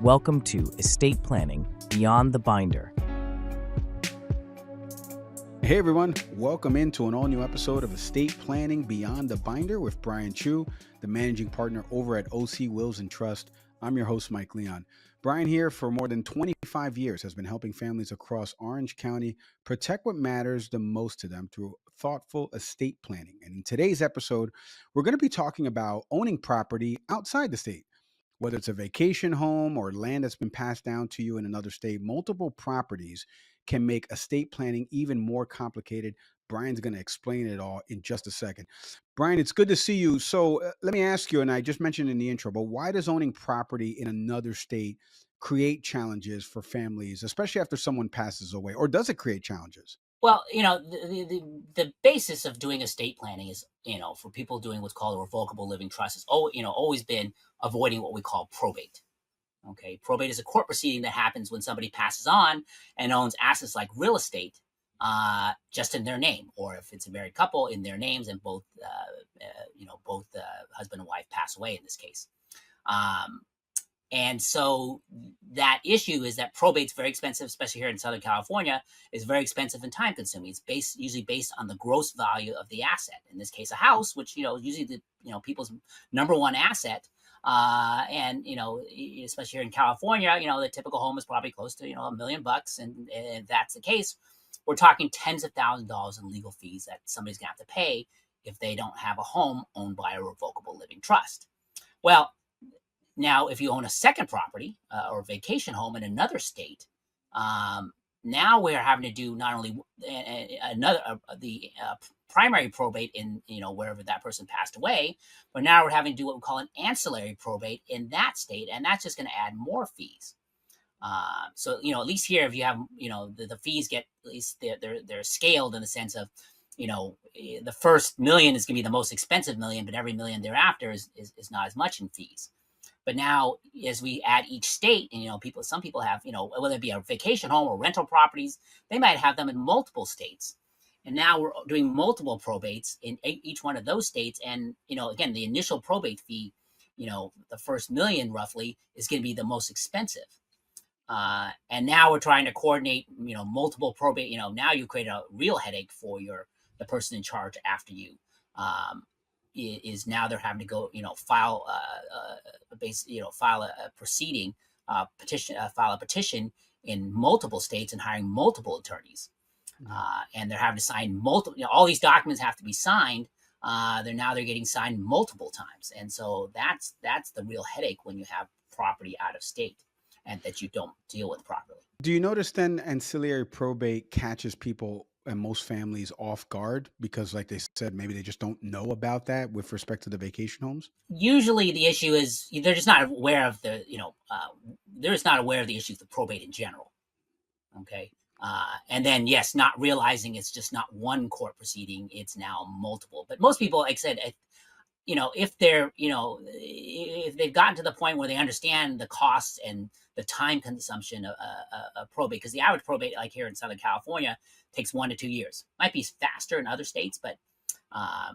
Welcome to Estate Planning Beyond the Binder. Hey everyone, welcome into an all-new episode of Estate Planning Beyond the Binder with Brian Chu, the managing partner over at OC Wills and Trust. I'm your host, Mike Leon. Brian here for more than 25 years has been helping families across Orange County protect what matters the most to them through thoughtful estate planning. And in today's episode, we're going to be talking about owning property outside the state. Whether it's a vacation home or land that's been passed down to you in another state, multiple properties can make estate planning even more complicated. Brian's going to explain it all in just a second. Brian, it's good to see you. So let me ask you, and I just mentioned in the intro, but why does owning property in another state create challenges for families, especially after someone passes away? Or does it create challenges? Well, the basis of doing estate planning is, for people doing what's called a revocable living trust is, always been avoiding what we call probate. Okay. Probate is a court proceeding that happens when somebody passes on and owns assets like real estate, just in their name, or if it's a married couple in their names and both husband and wife pass away in this case. And so that issue is that probate's very expensive, especially here in Southern California, is very expensive and time consuming. It's usually based on the gross value of the asset. In this case, a house, which, usually people's number one asset. Especially here in California, the typical home is probably close to, $1 million. And if that's the case, we're talking tens of thousands of dollars in legal fees that somebody's gonna have to pay if they don't have a home owned by a revocable living trust. Well, now, if you own a second property or vacation home in another state, now we're having to do not only the primary probate in wherever that person passed away, but now we're having to do what we call an ancillary probate in that state, and that's just going to add more fees. So at least here, if you have the fees get, at least they're scaled in the sense of the first million is going to be the most expensive million, but every million thereafter is not as much in fees. But now, as we add each state, and some people have, whether it be a vacation home or rental properties, they might have them in multiple states. And now we're doing multiple probates in each one of those states. And, again, the initial probate fee, the first million roughly is going to be the most expensive. And now we're trying to coordinate, multiple probate. Now you create a real headache for the person in charge after you. Is now they're having to go, file a proceeding, file a petition in multiple states and hiring multiple attorneys. And they're having to sign multiple, all these documents have to be signed. They're getting signed multiple times. And so that's the real headache when you have property out of state and that you don't deal with properly. Do you notice then ancillary probate catches people and most families off guard because, like they said, maybe they just don't know about that with respect to the vacation homes? Usually the issue is they're just not aware of the, they're just not aware of the issues of probate in general. Okay. And then, yes, not realizing it's just not one court proceeding, it's now multiple. But most people, like I said, if they're, if they've gotten to the point where they understand the costs and the time consumption of probate, because the average probate, like here in Southern California, takes 1 to 2 years. Might be faster in other states, but I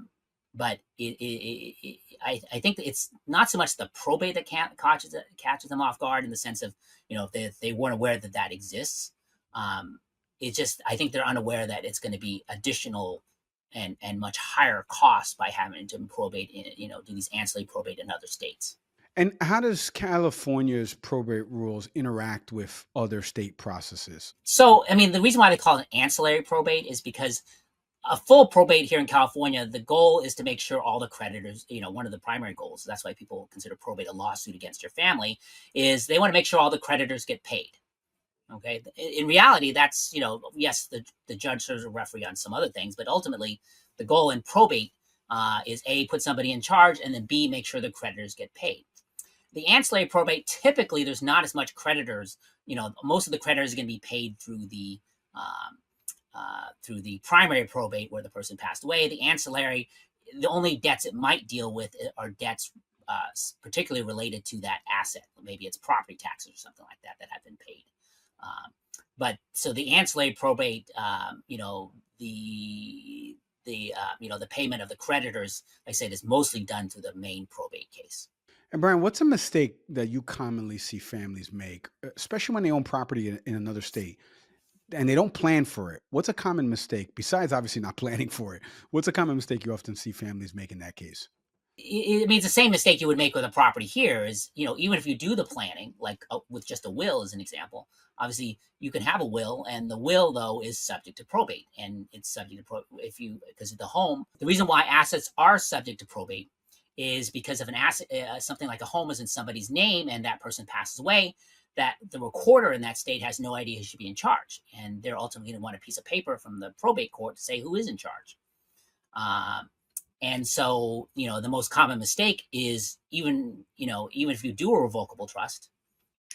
think that it's not so much the probate that catches them off guard in the sense of, if they weren't aware that exists. It's just, I think they're unaware that it's going to be additional and much higher costs by having to probate, do these ancillary probate in other states. And how does California's probate rules interact with other state processes? So, the reason why they call it an ancillary probate is because a full probate here in California, the goal is to make sure all the creditors, one of the primary goals, that's why people consider probate a lawsuit against your family, is they want to make sure all the creditors get paid. Okay. In reality, that's, yes, the judge serves a referee on some other things, but ultimately the goal in probate is A, put somebody in charge, and then B, make sure the creditors get paid. The ancillary probate, typically there's not as much creditors, most of the creditors are going to be paid through the primary probate where the person passed away. The ancillary, the only debts it might deal with are debts particularly related to that asset. Maybe it's property taxes or something like that have been paid. But so the ancillary probate, the payment of the creditors, like I said, is mostly done through the main probate case. And Brian, what's a mistake that you commonly see families make, especially when they own property in another state and they don't plan for it? What's a common mistake besides obviously not planning for it? What's a common mistake you often see families make in that case? It means the same mistake you would make with a property here is, even if you do the planning, like with just a will as an example, obviously you can have a will, and the will though is subject to probate, and it's subject to because of the home. The reason why assets are subject to probate is because of an asset, something like a home is in somebody's name, and that person passes away. That the recorder in that state has no idea who should be in charge, and they're ultimately going to want a piece of paper from the probate court to say who is in charge. Um, and so, the most common mistake is even if you do a revocable trust,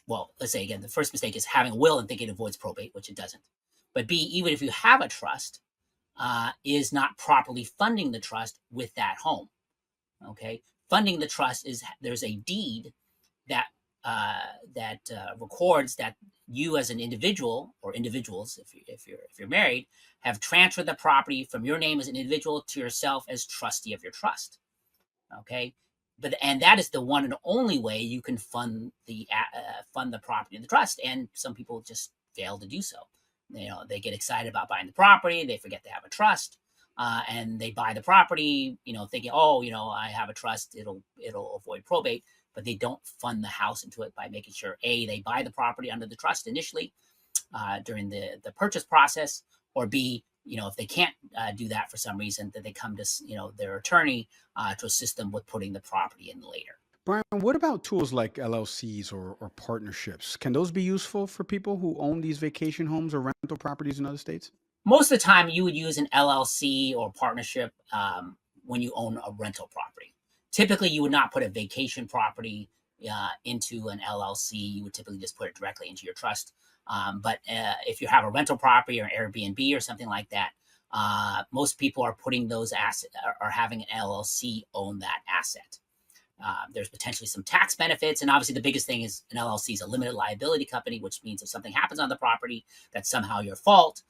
well, let's say again, the first mistake is having a will and thinking it avoids probate, which it doesn't. But B, even if you have a trust, is not properly funding the trust with that home. Okay. Funding the trust is there's a deed that records that you as an individual or individuals, if you're married, have transferred the property from your name as an individual to yourself as trustee of your trust. Okay, and that is the one and only way you can fund the property in the trust. And some people just fail to do so. They get excited about buying the property, they forget they have a trust, and they buy the property, thinking, oh, I have a trust, it'll avoid probate. But they don't fund the house into it by making sure they buy the property under the trust initially during the purchase process, or B, if they can't do that for some reason, that they come to their attorney to assist them with putting the property in later. Brian, what about tools like LLCs or partnerships? Can those be useful for people who own these vacation homes or rental properties in other states? Most of the time, you would use an LLC or partnership when you own a rental property. Typically, you would not put a vacation property into an LLC. You would typically just put it directly into your trust. But if you have a rental property or an Airbnb or something like that, most people are putting those assets or having an LLC own that asset. There's potentially some tax benefits, and obviously the biggest thing is an LLC is a limited liability company, which means if something happens on the property that's somehow your fault,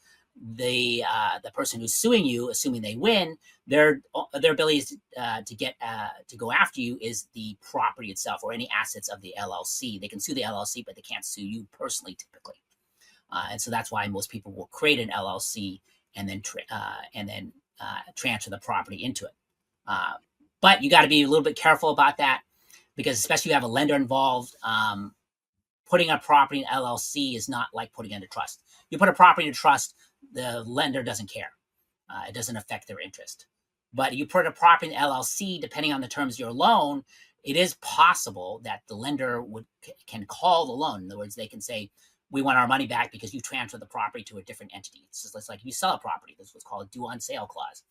the person who's suing you, assuming they win, their ability to go after you is the property itself or any assets of the LLC. They can sue the LLC, but they can't sue you personally typically. And so that's why most people will create an LLC and then transfer the property into it. But you got to be a little bit careful about that, because especially if you have a lender involved, putting a property in LLC is not like putting it in a trust. You put a property in a trust, the lender doesn't care. It doesn't affect their interest. But you put a property in LLC, depending on the terms of your loan, it is possible that the lender can call the loan. In other words, they can say, we want our money back because you transferred the property to a different entity. It's just like you sell a property. This is what's called a due on sale clause.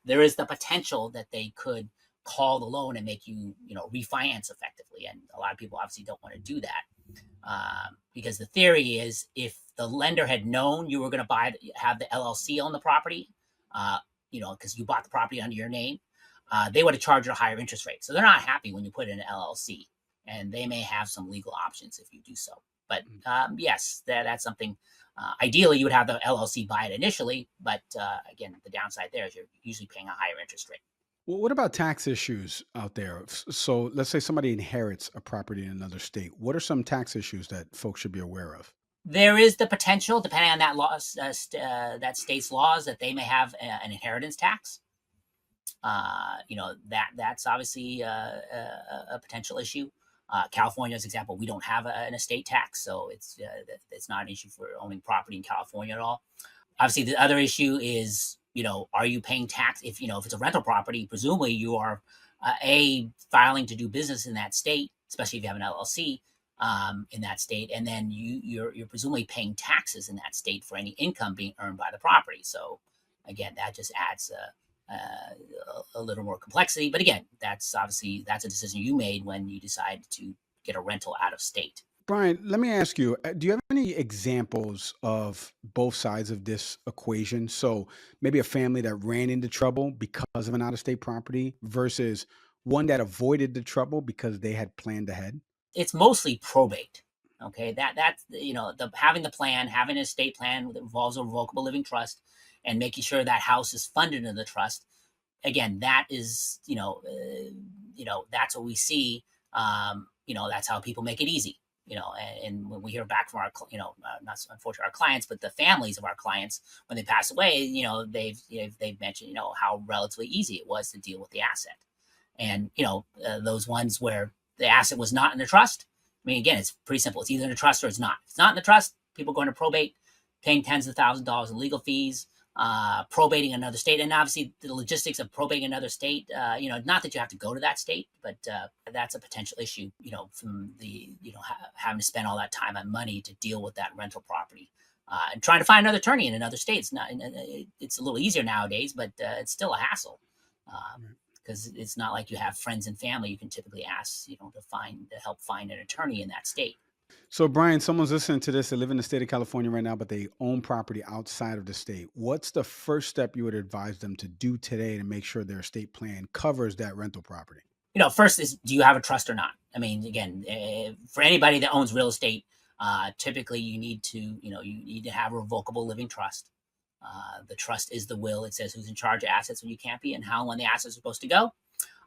There is the potential that they could call the loan and make you, refinance effectively. And a lot of people obviously don't want to do that. Because the theory is if the lender had known you were going to have the LLC own the property, because you bought the property under your name, they would have charged you a higher interest rate. So they're not happy when you put in an LLC, and they may have some legal options if you do so. But yes, that's something. Ideally, you would have the LLC buy it initially, but again, the downside there is you're usually paying a higher interest rate. Well, what about tax issues out there? So let's say somebody inherits a property in another state. What are some tax issues that folks should be aware of? There is the potential, depending on that state's laws, that they may have an inheritance tax. That's obviously a potential issue. California, as an example, we don't have an estate tax, so it's not an issue for owning property in California at all. Obviously, the other issue is, are you paying tax? If it's a rental property, presumably you are filing to do business in that state, especially if you have an LLC in that state, and then you're presumably paying taxes in that state for any income being earned by the property. So again, that just adds a little more complexity. But again, that's a decision you made when you decided to get a rental out of state. Brian, let me ask you, do you have any examples of both sides of this equation? So maybe a family that ran into trouble because of an out of state property versus one that avoided the trouble because they had planned ahead? It's mostly probate. Okay, that's having the plan, having an estate plan that involves a revocable living trust, and making sure that house is funded in the trust. Again, that is that's what we see That's how people make it easy. And when we hear back from our, not unfortunately our clients, but the families of our clients, when they pass away, they've mentioned, how relatively easy it was to deal with the asset. And, those ones where the asset was not in the trust, I mean, again, it's pretty simple. It's either in the trust or it's not. If it's not in the trust, people going to probate, paying tens of thousands of dollars in legal fees, probating another state. And obviously the logistics of probating another state, not that you have to go to that state, but that's a potential issue, from the, having to spend all that time and money to deal with that rental property. And trying to find another attorney in another state. It's a little easier nowadays, but it's still a hassle. Because it's not like you have friends and family you can typically ask, to help find an attorney in that state. So, Brian, someone's listening to this. They live in the state of California right now, but they own property outside of the state. What's the first step you would advise them to do today to make sure their estate plan covers that rental property? First is, do you have a trust or not? I mean, again, for anybody that owns real estate, typically you need to have a revocable living trust. The trust is the will. It says who's in charge of assets when you can't be and how and when the assets are supposed to go.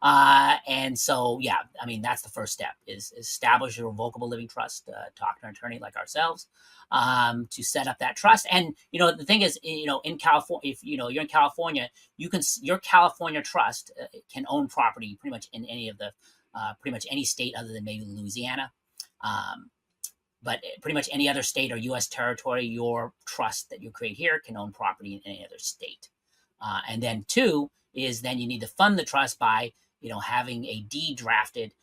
And so, yeah, I mean, that's the first step is establish a revocable living trust, talk to an attorney like ourselves, to set up that trust. And, the thing is, in California, if, you're in California, your California trust can own property pretty much in any of the, pretty much any state other than maybe Louisiana. But pretty much any other state or U.S. territory, your trust that you create here can own property in any other state. And then two is then you need to fund the trust by, having a deed drafted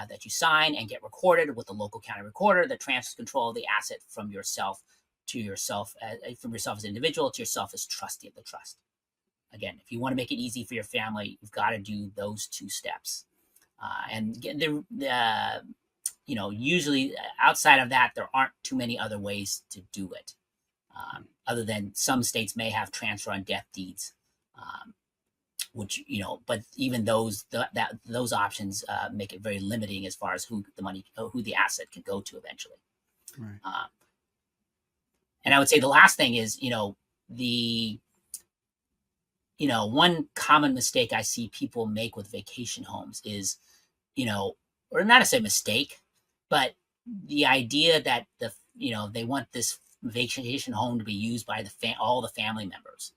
that you sign and get recorded with the local county recorder that transfers control of the asset from yourself to yourself, from yourself as an individual to yourself as trustee of the trust. Again, if you want to make it easy for your family, you've got to do those two steps. Usually outside of that, there aren't too many other ways to do it, other than some states may have transfer on death deeds, which, but even those options make it very limiting as far as who the asset can go to eventually. Right. And I would say the last thing is, one common mistake I see people make with vacation homes is, or not to say mistake, but the idea that they want this vacation home to be used by all the family members.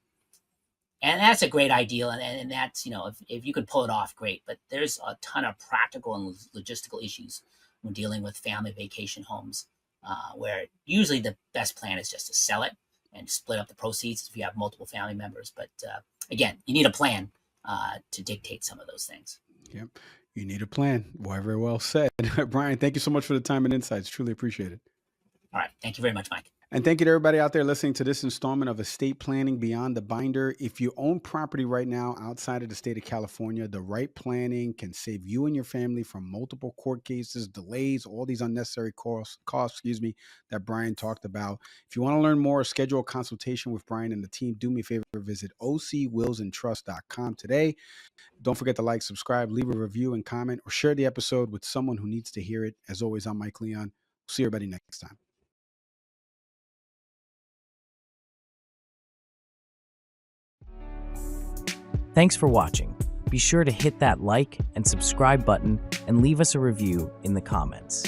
And that's a great ideal. And that's, if you could pull it off, great. But there's a ton of practical and logistical issues when dealing with family vacation homes, where usually the best plan is just to sell it and split up the proceeds if you have multiple family members. But again, you need a plan to dictate some of those things. Yep. You need a plan. Very well said. Brian, thank you so much for the time and insights. Truly appreciate it. All right. Thank you very much, Mike. And thank you to everybody out there listening to this installment of Estate Planning Beyond the Binder. If you own property right now outside of the state of California, the right planning can save you and your family from multiple court cases, delays, all these unnecessary costs, that Brian talked about. If you want to learn more, schedule a consultation with Brian and the team, do me a favor, visit ocwillsandtrust.com today. Don't forget to like, subscribe, leave a review and comment, or share the episode with someone who needs to hear it. As always, I'm Mike Leon. See everybody next time. Thanks for watching. Be sure to hit that like and subscribe button and leave us a review in the comments.